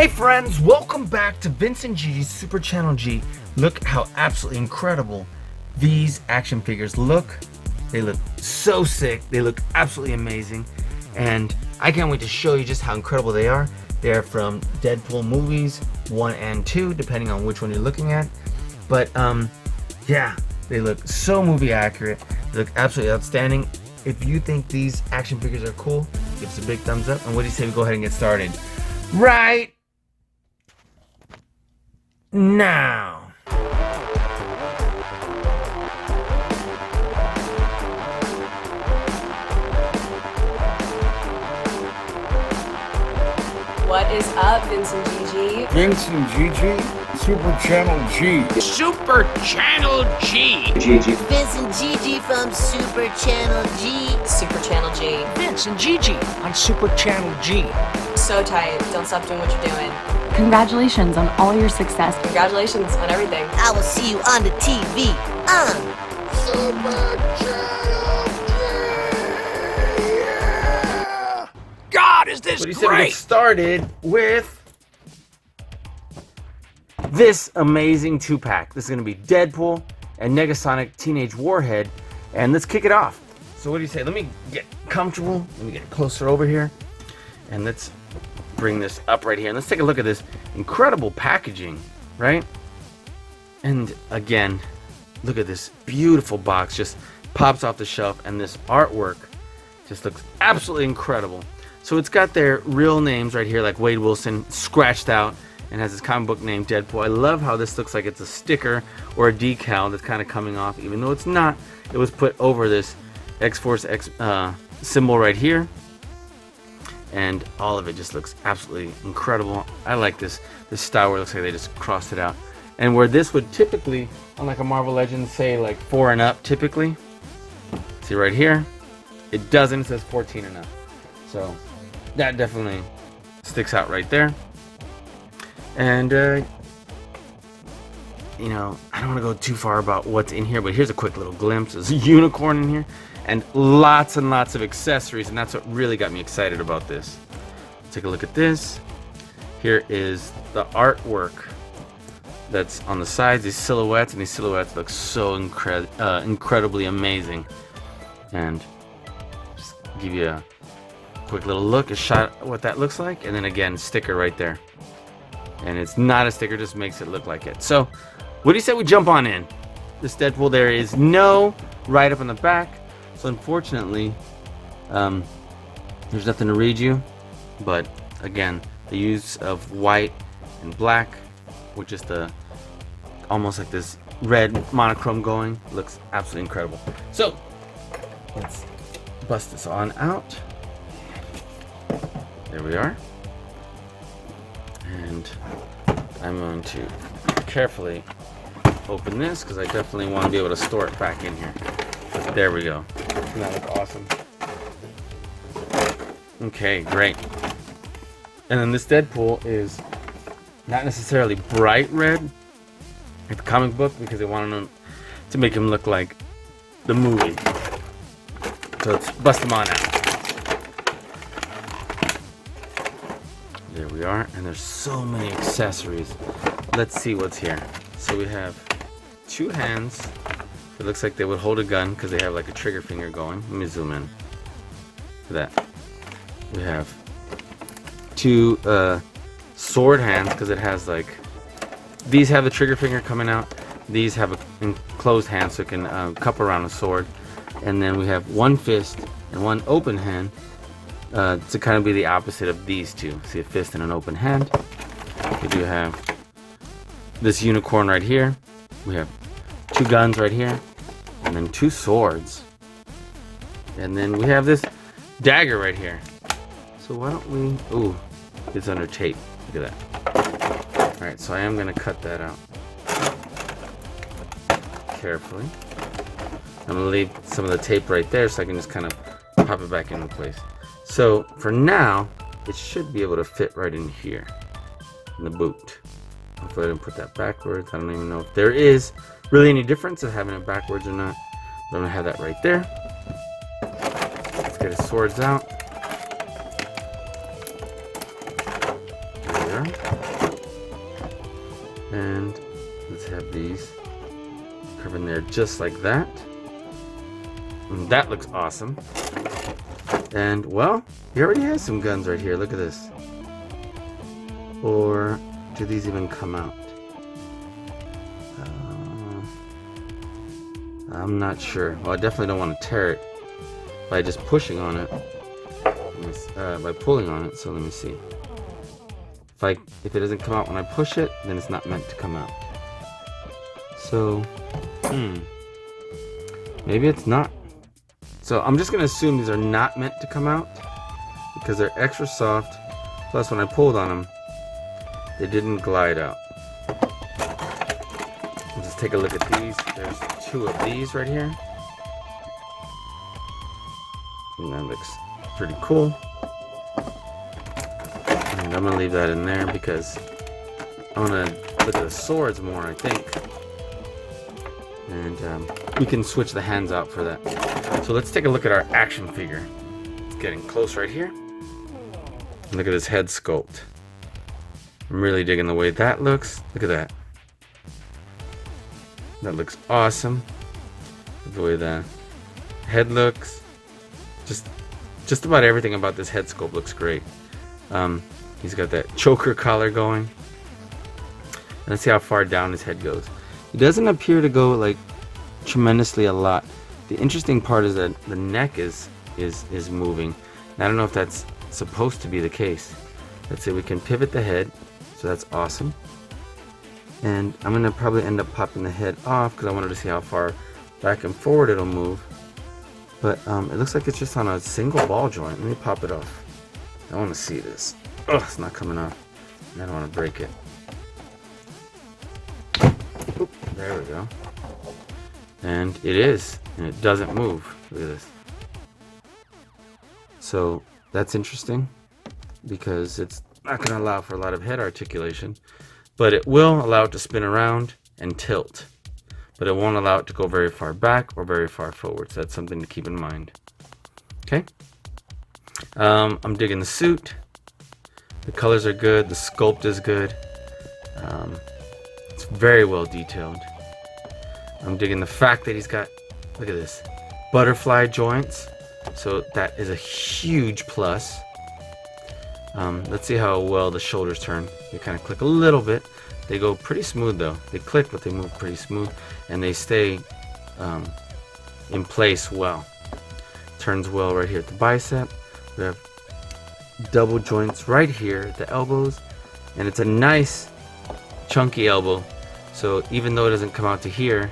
Hey friends, welcome back to Vince and Gigi's Super Channel G. Look how absolutely incredible these action figures look. They look so sick. They look absolutely amazing. And I can't wait to show you just how incredible they are. They are from Deadpool Movies 1 and 2, depending on which one you're looking at. But yeah, they look so movie accurate. They look absolutely outstanding. If you think these action figures are cool, give us a big thumbs up. And what do you say we go ahead and get started right now? What is up, Vince and Gigi? Vince and Gigi, Super Channel G. Super Channel G. Gigi. Vince and Gigi from Super Channel G. Super Channel G. Vince and Gigi on Super Channel G. So tight. Don't stop doing what you're doing. Congratulations on all your success. Congratulations on everything. I will see you on the TV on Super Channel G. Yeah. God, is this What do you say we get great? started with this amazing 2-pack? This is going to be Deadpool and Negasonic Teenage Warhead, and let's kick it off. So what do you say? Let me get comfortable. Let me get closer over here, and let's bring this up right here. And let's take a look at this incredible packaging, right? And again, look at this beautiful box. Just pops off the shelf, and this artwork just looks absolutely incredible. So it's got their real names right here, like Wade Wilson, scratched out, and has his comic book name Deadpool. I love how this looks like it's a sticker or a decal that's kind of coming off, even though it's not. It was put over this X-Force X symbol right here, and all of it just looks absolutely incredible. I like this style where it looks like they just crossed it out, and where this would typically, unlike a Marvel Legends, say like 4 and up typically. See right here, it doesn't. It says 14 and up. So that definitely sticks out right there. And you know, I don't want to go too far about what's in here, but here's a quick little glimpse. There's a unicorn in here and lots and lots of accessories, and that's what really got me excited about this. Take a look at this. Here is the artwork that's on the sides, these silhouettes, and these silhouettes look so incredibly amazing. And just give you a quick little look, a shot at what that looks like, and then again, sticker right there. And it's not a sticker, just makes it look like it. So what do you say we jump on in? This Deadpool, there is no write-up on the back, so unfortunately there's nothing to read you. But again, the use of white and black with just almost like this red monochrome going, looks absolutely incredible. So let's bust this on out. There we are. And I'm going to carefully open this because I definitely want to be able to store it back in here. There we go. Doesn't that look awesome? Okay, great. And then this Deadpool is not necessarily bright red like the comic book, because they wanted him to make him look like the movie. So let's bust them on out. There we are, and there's so many accessories. Let's see what's here. So we have 2 hands. It looks like they would hold a gun because they have like a trigger finger going. Let me zoom in. Look at that. We have 2 sword hands because it has like, these have the trigger finger coming out. These have an enclosed hand so it can cup around a sword. And then we have 1 fist and 1 open hand. To kind of be the opposite of these two. See, a fist and an open hand. We do have this unicorn right here. We have 2 guns right here, and then 2 swords. And then we have this dagger right here. So why don't we, ooh, it's under tape. Look at that. Alright, so I am going to cut that out carefully. I'm going to leave some of the tape right there so I can just kind of pop it back into place. So for now, it should be able to fit right in here, in the boot. I'll go ahead and put that backwards. I don't even know if there is really any difference of having it backwards or not. But I'm gonna have that right there. Let's get his swords out. There we we are. And let's have these curve in there just like that. And that looks awesome. And well, he already has some guns right here. Look at this. Or do these even come out? I'm not sure. Well, I definitely don't want to tear it by just pushing on it. By pulling on it. So let me see. If it doesn't come out when I push it, then it's not meant to come out. So, maybe it's not. So I'm just gonna assume these are not meant to come out because they're extra soft. Plus, when I pulled on them, they didn't glide out. Let's just take a look at these. There's 2 of these right here. And that looks pretty cool. And I'm gonna leave that in there because I wanna look at the swords more, I think. And we can switch the hands out for that. So let's take a look at our action figure. It's getting close right here. Look at his head sculpt. I'm really digging the way that looks. Look at that. That looks awesome. Look the way the head looks. Just about everything about this head sculpt looks great. He's got that choker collar going. And let's see how far down his head goes. He doesn't appear to go like tremendously a lot. The interesting part is that the neck is moving. And I don't know if that's supposed to be the case. Let's see, we can pivot the head, so that's awesome. And I'm gonna probably end up popping the head off because I wanted to see how far back and forward it'll move. But it looks like it's just on a single ball joint. Let me pop it off. I want to see this. Oh, it's not coming off. I don't want to break it. Oop, there we go. And it is, and it doesn't move. Look at this. So that's interesting because it's not going to allow for a lot of head articulation, but it will allow it to spin around and tilt. But it won't allow it to go very far back or very far forward. So that's something to keep in mind. Okay. I'm digging the suit. The colors are good. The sculpt is good. It's very well detailed. I'm digging the fact that he's got, look at this, butterfly joints. So that is a huge plus. Let's see how well the shoulders turn. They kind of click a little bit. They go pretty smooth though. They click, but they move pretty smooth, and they stay in place well. Turns well right here at the bicep. We have double joints right here at the elbows, and it's a nice chunky elbow. So even though it doesn't come out to here,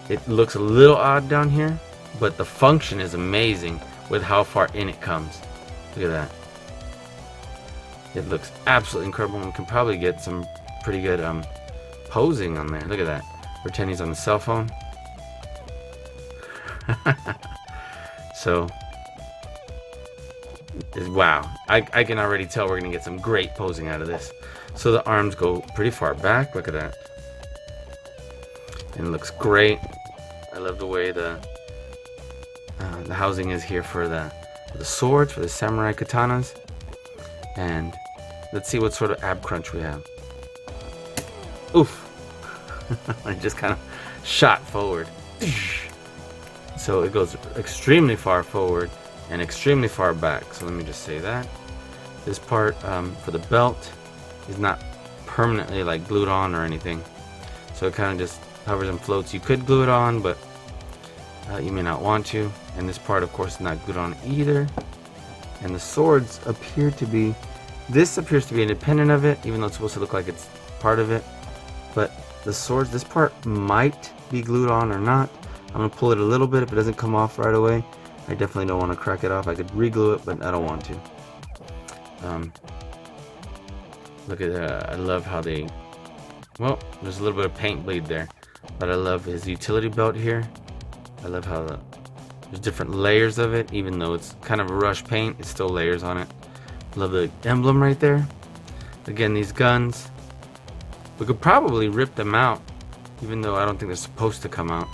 it looks a little odd down here, but the function is amazing with how far in it comes. Look at that. It looks absolutely incredible, and we can probably get some pretty good posing on there. Look at that. Pretend he's on the cell phone. So, wow. I can already tell we're going to get some great posing out of this. So the arms go pretty far back. Look at that. And it looks great. I love the way the housing is here for the swords, for the samurai katanas. And let's see what sort of ab crunch we have. Oof. I just kind of shot forward. So it goes extremely far forward and extremely far back. So let me just say that. This part for the belt is not permanently like glued on or anything. So it kind of just hovers and floats. You could glue it on, but you may not want to. And this part, of course, is not glued on either. And the swords appear to be, this appears to be independent of it, even though it's supposed to look like it's part of it. But the swords, this part might be glued on or not. I'm going to pull it a little bit. If it doesn't come off right away, I definitely don't want to crack it off. I could re-glue it, but I don't want to. Look at that. I love how they, well, there's a little bit of paint bleed there. But I love his utility belt here. I love how there's different layers of it. Even though it's kind of a rush paint, it's still layers on it. Love the emblem right there. Again, these guns, we could probably rip them out, even though I don't think they're supposed to come out.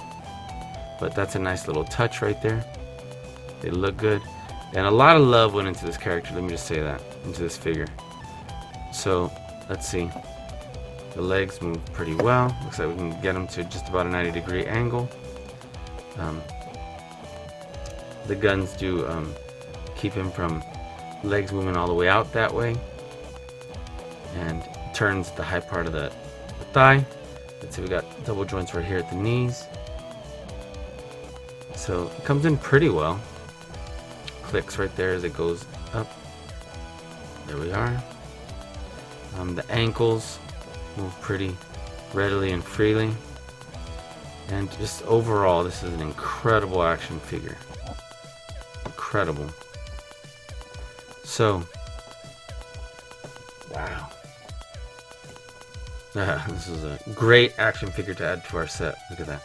But that's a nice little touch right there. They look good. And a lot of love went into this character, let me just say that, into this figure. So, let's see. The legs move pretty well. Looks like we can get them to just about a 90-degree angle. The guns do keep him from legs moving all the way out that way. And turns the high part of the thigh. Let's see, we got double joints right here at the knees. So, it comes in pretty well. Clicks right there as it goes up. There we are. The ankles move pretty readily and freely. And just overall, this is an incredible action figure. Incredible. So, wow. This is a great action figure to add to our set. Look at that.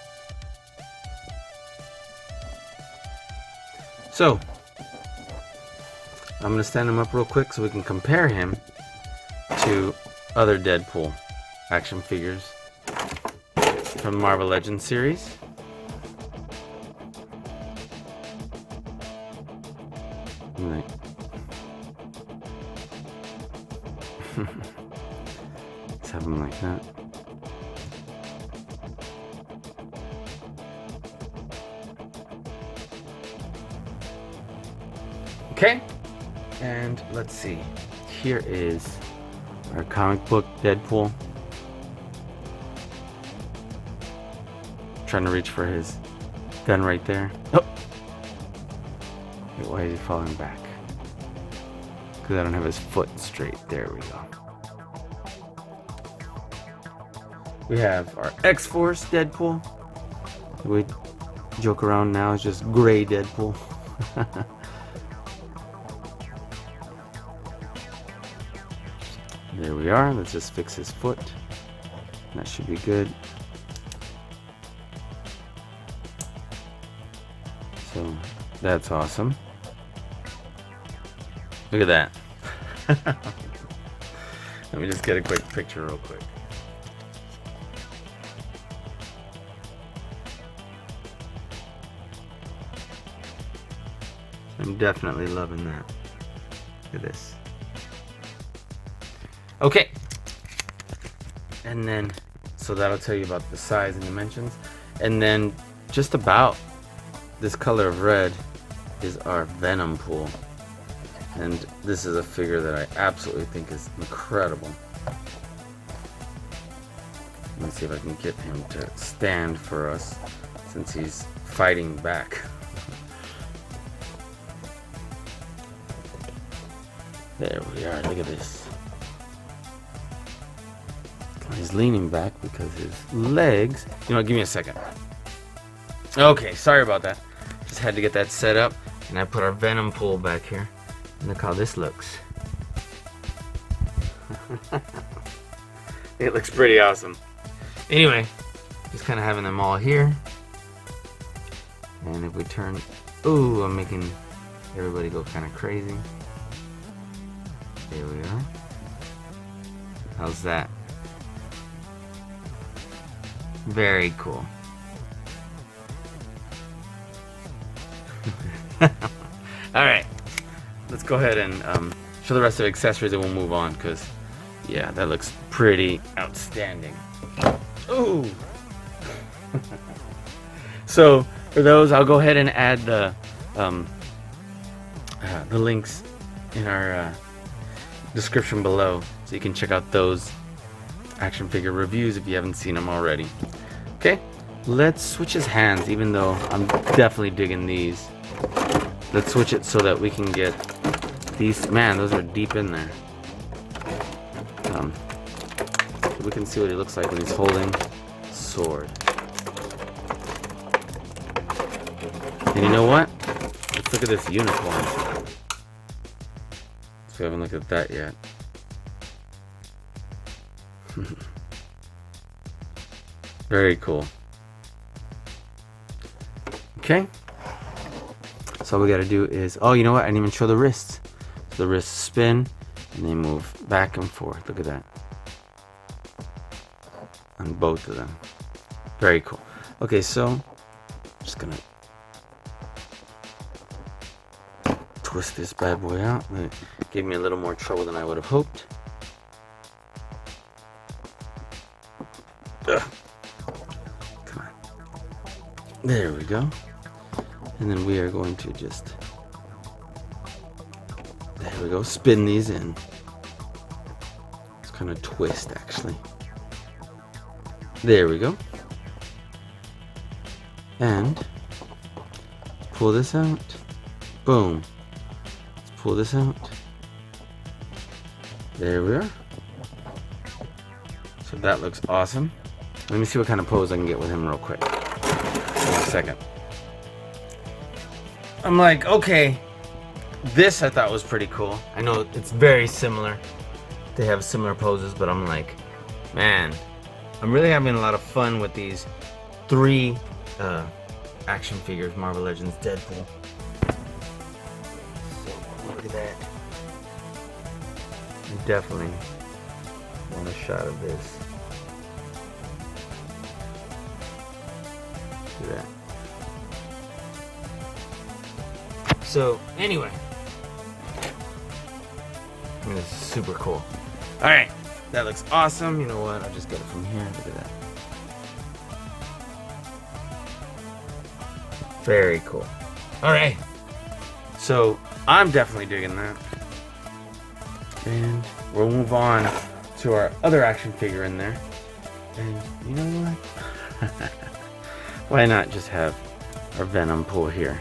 So, I'm going to stand him up real quick so we can compare him to other Deadpool action figures from the Marvel Legends series. Right. Let's have him like that. Okay, and let's see. Here is our comic book Deadpool. Trying to reach for his gun right there. Oh! Wait, why is he falling back? Because I don't have his foot straight. There we go. We have our X-Force Deadpool. We joke around now, it's just gray Deadpool. There we are. Let's just fix his foot. That should be good. So that's awesome. Look at that. Let me just get a quick picture real quick. I'm definitely loving that. Look at this. Okay, and then, so that'll tell you about the size and dimensions. And then, just about this color of red is our Venom pool. And this is a figure that I absolutely think is incredible. Let me see if I can get him to stand for us, since he's fighting back. There we are, look at this. He's leaning back because his legs... You know what, give me a second. Okay, sorry about that. Just had to get that set up. And I put our Venom pool back here. And look how this looks. It looks pretty awesome. Anyway, just kind of having them all here. And if we turn... Ooh, I'm making everybody go kind of crazy. There we are. How's that? Very cool. Alright, let's go ahead and show the rest of the accessories and we'll move on, because yeah, that looks pretty outstanding. Ooh! So for those, I'll go ahead and add the links in our description below, so you can check out those action figure reviews if you haven't seen them already. Okay, let's switch his hands, even though I'm definitely digging these. Let's switch it so that we can get these. Man, those are deep in there. So we can see what he looks like when he's holding a sword. And you know what? Let's look at this unicorn. So we haven't looked at that yet. Very cool. Okay. So all we gotta do is, oh, you know what? I didn't even show the wrists. So the wrists spin and they move back and forth. Look at that. On both of them. Very cool. Okay, so I'm just gonna twist this bad boy out. It gave me a little more trouble than I would have hoped. Ugh. Come on. There we go. And then we are going to just, there we go, spin these in. It's kind of twist actually. There we go. And pull this out. Boom. Let's pull this out. There we are. So that looks awesome. Let me see what kind of pose I can get with him real quick. Give me a second. I'm like, okay, this I thought was pretty cool. I know it's very similar. They have similar poses, but I'm like, man, I'm really having a lot of fun with these 3 action figures, Marvel Legends Deadpool. So, look at that. I definitely want a shot of this. Look at that. So, anyway. I mean, this is super cool. Alright, that looks awesome. You know what? I'll just get it from here. Look at that. Very cool. Alright. So, I'm definitely digging that. And we'll move on to our other action figure in there. And you know what? Why not just have our Venom pull here?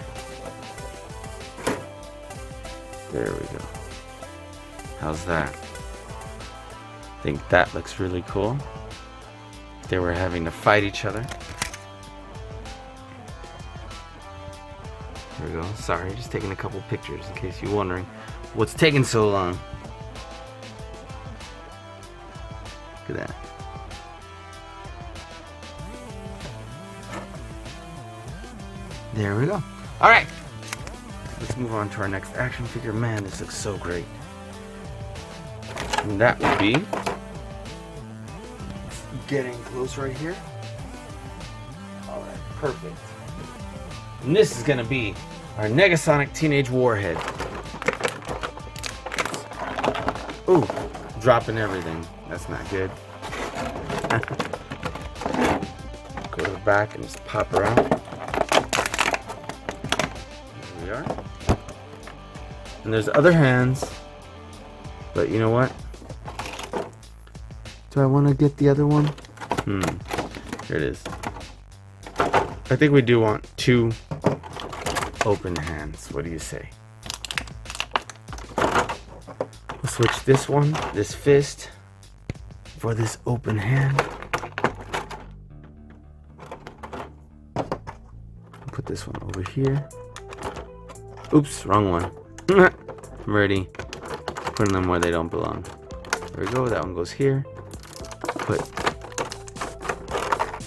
There we go. How's that? I think that looks really cool. They were having to fight each other. There we go. Sorry, just taking a couple pictures in case you're wondering what's taking so long. Look at that. There we go. All right. Let's move on to our next action figure. Man, this looks so great. And that would be getting close right here. All right, perfect. And this is gonna be our Negasonic Teenage Warhead. Ooh, dropping everything. That's not good. Go to the back and just pop her out. There we are. And there's other hands, but you know what? Do I want to get the other one? Here it is. I think we do want 2 open hands. What do you say? We'll switch this one, this fist, for this open hand. Put this one over here. Oops, wrong one. I'm already putting them where they don't belong. There we go, that one goes here. Put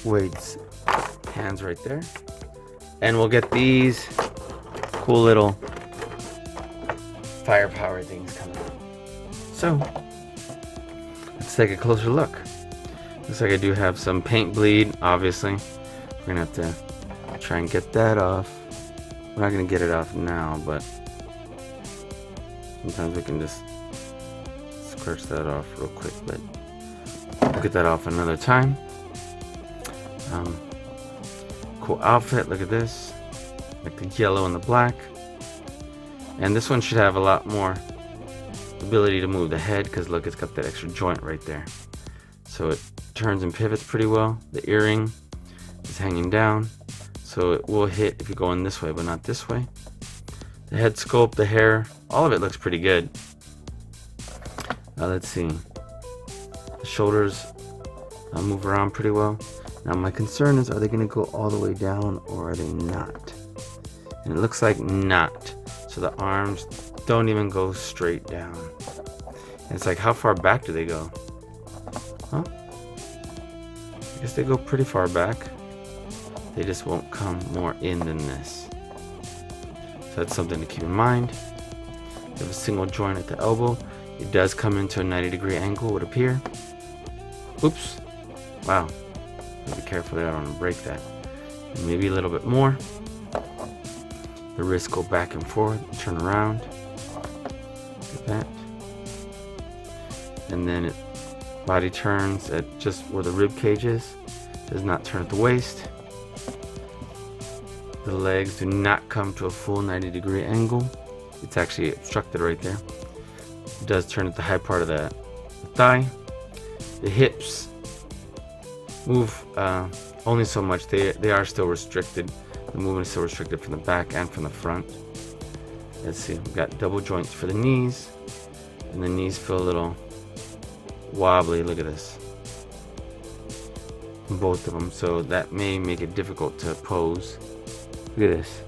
Wade's hands right there. And we'll get these cool little firepower things coming out. So, let's take a closer look. Looks like I do have some paint bleed, obviously. We're gonna have to try and get that off. We're not gonna get it off now, but sometimes we can just scratch that off real quick, but we'll get that off another time. Cool outfit, look at this. Like the yellow and the black. And this one should have a lot more ability to move the head, because look, it's got that extra joint right there. So it turns and pivots pretty well. The earring is hanging down, so it will hit if you go in this way, but not this way. The head sculpt, the hair, all of it looks pretty good. Let's see. The shoulders move around pretty well. Now my concern is, are they going to go all the way down or are they not? And it looks like not. So the arms don't even go straight down. And it's like, how far back do they go? Huh? I guess they go pretty far back. They just won't come more in than this. So that's something to keep in mind. You have a single joint at the elbow. It does come into a 90-degree angle, would appear. Oops. Wow. Be careful there, I don't want to break that. And maybe a little bit more. The wrists go back and forth, turn around. Like that. And then it body turns at just where the rib cage is. Does not turn at the waist. The legs do not come to a full 90-degree angle. It's actually obstructed right there. It does turn at the high part of the thigh. The hips move only so much. They are still restricted. The movement is still restricted from the back and from the front. Let's see, we've got double joints for the knees. And the knees feel a little wobbly. Look at this. Both of them. So that may make it difficult to pose. Look at this.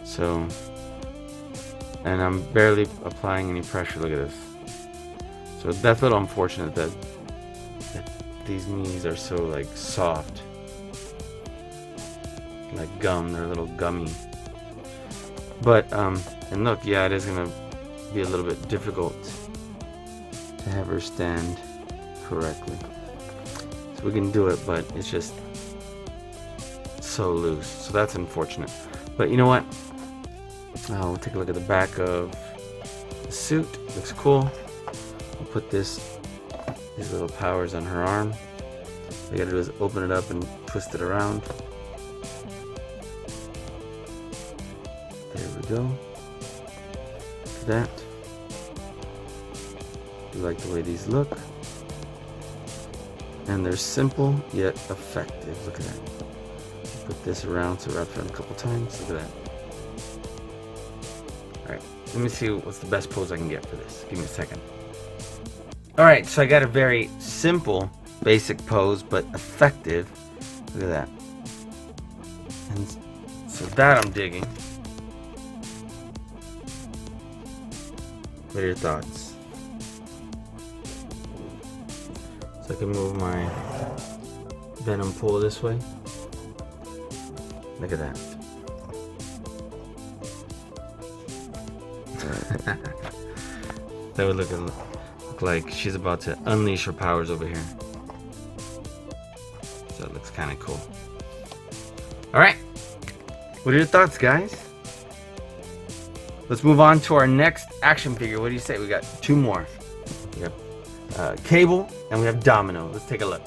So, and I'm barely applying any pressure. Look at this. So that's a little unfortunate that these knees are so like soft, like gum. They're a little gummy. But and look, yeah, it is gonna be a little bit difficult to have her stand correctly. So we can do it, but it's just so loose. So that's unfortunate. But you know what? We'll take a look at the back of the suit. Looks cool. We'll put these little powers on her arm. All you gotta do is open it up and twist it around. There we go. Look at that. You like the way these look. And they're simple yet effective. Look at that. Put this around so wrap it around a couple times. Look at that. Alright, let me see what's the best pose I can get for this. Give me a second. Alright, so I got a very simple, basic pose, but effective. Look at that. And so that I'm digging. What are your thoughts? So I can move my Venom pull this way. Look at that. That would look like she's about to unleash her powers over here. So it looks kind of cool. Alright. What are your thoughts, guys? Let's move on to our next action figure. What do you say? We got two more. We have Cable and we have Domino. Let's take a look.